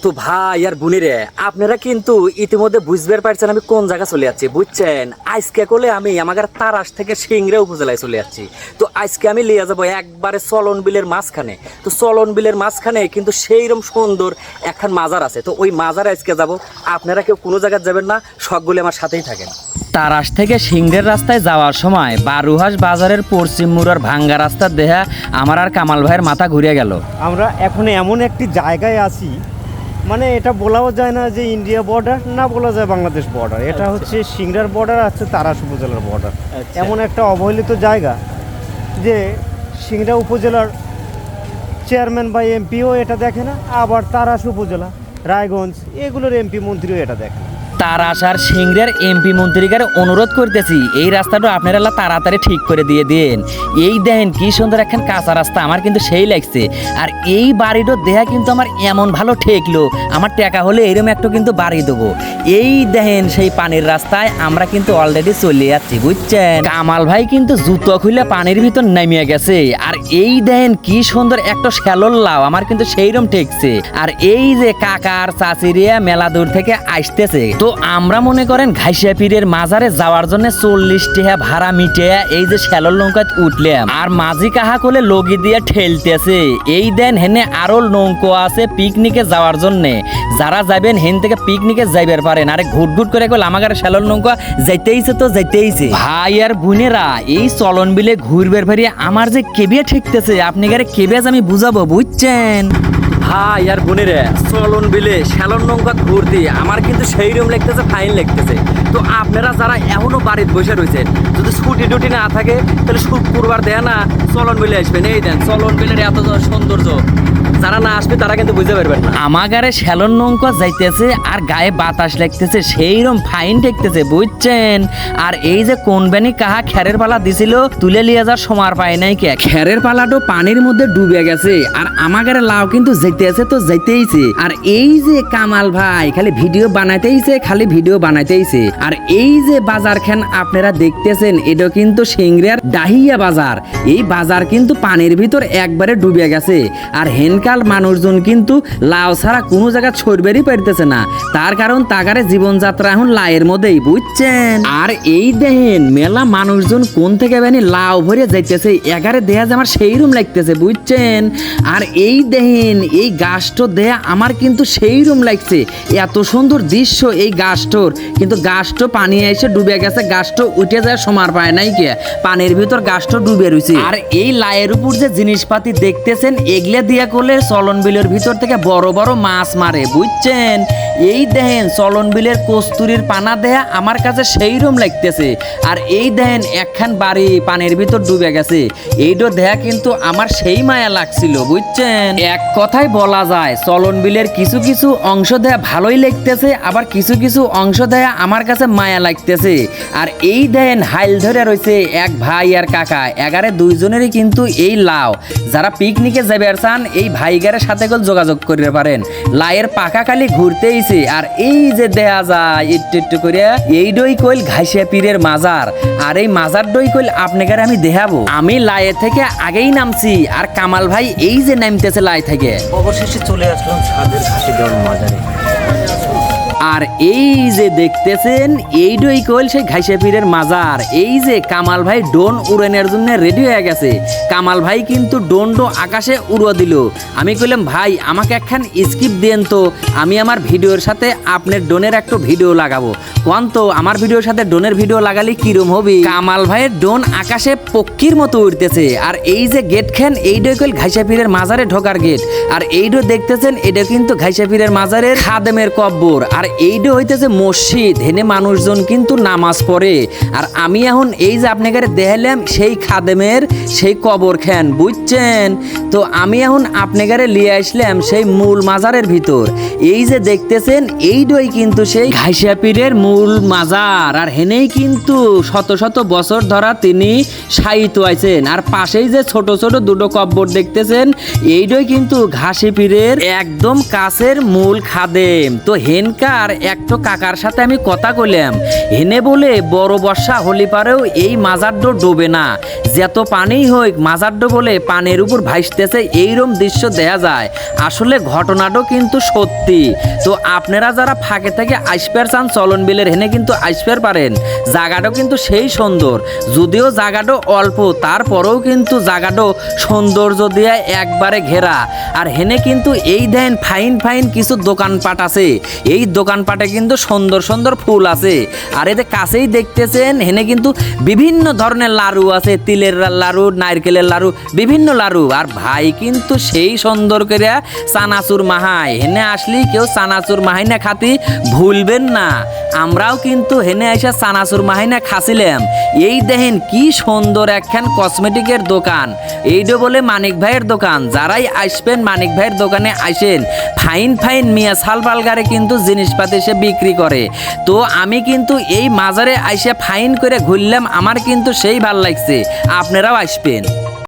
তো ভাই আর বোনেরে আপনারা কিন্তু ইতিমধ্যে বুঝতে পারছেন আমি কোন জায়গা চলে যাচ্ছি বুঝছেন। আজকে করলে আমি আমার তারাস থেকে সিংড়া উপজেলায় চলে যাচ্ছি। তো আজকে আমি লিয়ে যাবো একবারে চলন বিলের মাঝখানে। তো চলন বিলের মাঝখানে কিন্তু সেইরকম সুন্দর একখান মাজার আছে। তো ওই মাজারে আজকে যাব। আপনারা কেউ কোনো জায়গায় যাবেন না, সবগুলো আমার সাথেই থাকেন। তারাস থেকে সিংড়ের রাস্তায় যাওয়ার সময় বারুহাস বাজারের পশ্চিম মুড়ার ভাঙ্গা রাস্তার দেহা আমার আর কামাল ভাইয়ের মাথা ঘুরে গেল। আমরা এখন এমন একটি জায়গায় আছি, মানে এটা বলাও যায় না যে ইন্ডিয়া বর্ডার, না বলা যায় বাংলাদেশ বর্ডার। এটা হচ্ছে সিংড়ার বর্ডার, আছে তারাস উপজেলার বর্ডার। এমন একটা অবহেলিত জায়গা যে সিংড়া উপজেলার চেয়ারম্যান বা এমপিও এটা দেখে না, আবার তারাস উপজেলা, রায়গঞ্জ এগুলোর এমপি মন্ত্রীও এটা দেখে না। তারাস আর সিংড়ের এমপি মন্ত্রীকে অনুরোধ করতেছি এই রাস্তাটা আপনারা তাড়াতাড়ি ঠিক করে দিয়ে দেন। এই দেখেন কি সুন্দর একখান কাঁচা রাস্তা, আমার কিন্তু সেই লাগছে। আর এই বাড়িটা দেহা কিন্তু আমার এমন ভালো ঠেকলো, আমার টাকা হলে এরকম একটু কিন্তু বাড়ি দেবো। এই দেখেন সেই পানির রাস্তায় আমরা কিন্তু অলরেডি চলে যাচ্ছি বুঝছেন। কামাল ভাই কিন্তু জুতো খুলে পানির ভিতর নামিয়ে গেছে। আর এই দেখেন কি সুন্দর একটা শ্যালোর লাউ, আমার কিন্তু সেইরকম ঠেকছে। আর এই যে কাকার চাচিরিয়া মেলা দূর থেকে আসতেছে। তো আমরা মনে করেন ঘাইসিয়া পীরের মাজারে যাওয়ার জন্য 40 টাকা ভাড়া মিটে এই যে শ্যালোর নৌকায় উঠলাম। আর মাঝি কাহা কোলে লগি দিয়ে ঠেলতেছে। এই দেন হেনে আরো নৌকো আছে পিকনিকে যাওয়ার জন্য। যারা যাবেন হেন থেকে পিকনিকে যাইবার পারেন। আরে ঘুট ঘুট করে কল আমাদের শ্যালোর নৌকা যাইতেইছে তো যাইতেইছে। ভাই আর বোনেরা এই চলন বিলে ঘুরবার ভারি আমার যে কেবিয়া ঠেকতেছে, আপনি গারে কেবিয়া আমি বুঝাবো বুঝছেন। ভাই আর বোনেরে চলন বিলে শ্যালন নৌকা ঘুরতে আমার কিন্তু সেই রকম লাগতেছে, ফাইন লাগতেছে। তো আপনারা যারা এখনো বাড়িতে বসে রয়েছেন, যদি ছুটি টুটি না থাকে তাহলে শুক্রবার দেয় না চলন বিলে আসবেন। এই দেন চলন বিলের এত সৌন্দর্য, যারা না আসবে তারা কিন্তু বুঝতে পারবেন না। আমাগারে শ্যালন নৌকা যাইতেছে আর গায়ে বাতাস লাগতেছে, সেইরকম ফাইন ঠেকতেছে বুঝছেন। আর এই যে কোন বেনি কাহা খেরের পালা দিছিল তুলে লিয়ে যাওয়ার সময় পায় নাই কে, খেরের পালাটো পানির মধ্যে ডুবে গেছে। আর আমাগারে লাউ কিন্তু যাইতেছে তো যাইতেইছে। আর এই যে কামাল ভাই খালি ভিডিও বানাইতেইছে, খালি ভিডিও বানাইতেইছে। আর এই যে বাজার খান আপনারা দেখতেছেন, এটা কিন্তু সিংড়ার ডাহিয়া বাজার। এই বাজার কিন্তু পানির ভিতর একবারে ডুবে গেছে। আর হেনকাল মানুষজন কিন্তু লাউ ছাড়া কোনো জায়গা ছড়বেরই পারতেছে না, তার কারণ তাগারে জীবনযাত্রা এখন লাইয়ের মধ্যেই বুঝছেন। আর এই দেখেন মেলা মানুষজন কোন থেকে বেনি লাউ ভরে যাইতেছে, এগারে দেয়া যে আমার সেই রুম লাগতেছে বুঝছেন। আর এই দেখেন এই গাছটো দেয়া আমার কিন্তু সেই রুম লাগছে, এত সুন্দর দৃশ্য এই গাছটোর। কিন্তু গাছটো পানি এসে ডুবে গেছে, গাছটো উঠে যায় সমার পায় নাই কে, পানির ভিতর গাছটো ডুবে রয়েছে। আর এই লাইয়ের উপর যে জিনিসপাতি দেখতেছেন এগুলা দিয়া করলে চলন বিলের ভিতর থেকে বড় বড় মাছ মারে বুঝছেন। এই দেখেন চলন বিলের কস্তুরির পানা দেয়া আমার কাছে সেই রকম লাগতেছে। আর এই দেখেন একখান বাড়ি পানির ভিতর ডুবে গেছে, এইটা দেয়া কিন্তু আমার সেই মায়া লাগছিল বুঝছেন। এক কথায় বলা যায় চলন বিলের কিছু কিছু অংশ দেয়া ভালোই লাগতেছে, আবার কিছু কিছু অংশ দেয়া আমার কাছে মায়া লাগতেছে। আর এই দেখেন হাইল ধরে রয়েছে এক ভাই আর কাকা, এগারে দুইজনেরই কিন্তু এই লাউ। যারা পিকনিকে যাবে আর চান এই ভাইগারের সাথে যোগাযোগ করতে পারেন। লাইয়ের পাকা খালি ঘুরতেইছে। আর এই যে দেখা যায় একটু একটু করে এই ডই কইল ঘাইসিয়া পীরের মাজার। আর এই মাজার ডই কইল আপনাকে আমি দেখাবো। আমি লাইয়ের থেকে আগেই নামছি, আর কামাল ভাই এই যে নামতেছে লাই থেকে। অবশেষে চলে আসলাম ছাদের ঘাসি দেওয়ার মাজারে। আর এই যে দেখতেছেন এইটাই কইল সেই ঘাইসিয়া পীরের মাজার। এই যে কামাল ভাই ডোন উড়ানোর জন্য রেডি হয়ে গেছে। কামাল ভাই কিন্তু ডোনটো আকাশে উড়ো দিল। আমি কইলাম ভাই আমাকে একখান স্কিপ দেন তো, আমি আমার ভিডিওর সাথে আপনার ডোনের একটা ভিডিও লাগাবো। কোন তো আমার ভিডিওর সাথে ডোনের ভিডিও লাগালে কিরম হবে। কামাল ভাইয়ের ডোন আকাশে পক্ষীর মতো উড়তেছে। আর এই যে গেট খান এইটাই কইল ঘাইসিয়া পীরের মাজারে ঢোকার গেট। আর এইটা দেখতেছেন এটা কিন্তু ঘাইসিয়া পীরের মাজারের খাদেমের কব্বর। আর এইটা হইতেছে মসজিদ, হেনে মানুষজন কিন্তু নামাজ পড়ে। আর আমি এখন এই যে আপনাকে দেখালাম সেই খাদেমের সেই কবর খান বুঝছেন। তো আমি এখন আপনাকে লিয়ে আসলাম সেই মূল মাজারের ভিতর। এই যে দেখতেছেন এইটাই কিন্তু সেই ঘাইসিয়া পীরের মূল মাজার। আর হেনেই কিন্তু শত শত বছর ধরা তিনি শায়িত আছেন। আর পাশেই যে ছোট ছোট দুটো কব্বর দেখতেছেন এইটাই কিন্তু ঘাসি পীরের একদম কাছের মূল খাদেম। তো হেনকার একটু কাকার সাথে আমি কথা কইলাম, হেনে বলে বড় বর্ষা হলি পারেও এই মাজারডো ডোবে না, যত পানি হোক মাজারডো বলে পানির উপর ভাসতে দেখতেছে এইরকম দৃশ্য দেখা যায়। আসলে ঘটনাটাও কিন্তু সত্যি। তো আপনারা যারা ফাঁকে থেকে আসবার চান চলন বিলের হেনে কিন্তু আসবার পারেন। জায়গাটাও কিন্তু সেই সুন্দর, যদিও জায়গাটা অল্প, তারপরেও কিন্তু জায়গাটা সৌন্দর্য দিয়ে একবারে ঘেরা। আর হেনে কিন্তু এই দেন ফাইন ফাইন কিছু দোকানপাট আছে, এই দোকানপাটে কিন্তু সুন্দর সুন্দর ফুল আছে। আর এতে কাছেই দেখতেছেন হেনে কিন্তু বিভিন্ন ধরনের লাড়ু আছে, তিলের লাড়ু, নারকেলের লাড়ু, বিভিন্ন লাড়ু। আর ভাই কিন্তু সেই সুন্দর করে চানাচুর মাহাই, হেনে আসলেই কেউ চানাচুর মাহাইনা খাতি ভুলবেন না। আমরাও কিন্তু হেনে এসে চানাচুর মাহাইনা খাছিলাম। এই দেখেন কি সুন্দর একখান কসমেটিকের দোকান, এইটা বলে মানিক ভাইয়ের দোকান। যারাই আসবেন মানিক ভাইয়ের দোকানে আসেন, ফাইন ফাইন মিয়া সাল পালগারে কিন্তু জিনিসপাতি সে বিক্রি করে। তো আমি কিন্তু এই মাজারে আইসে ফাইন করে ঘুরলাম, আমার কিন্তু সেই ভাল লাগছে। আপনারাও আসবেন।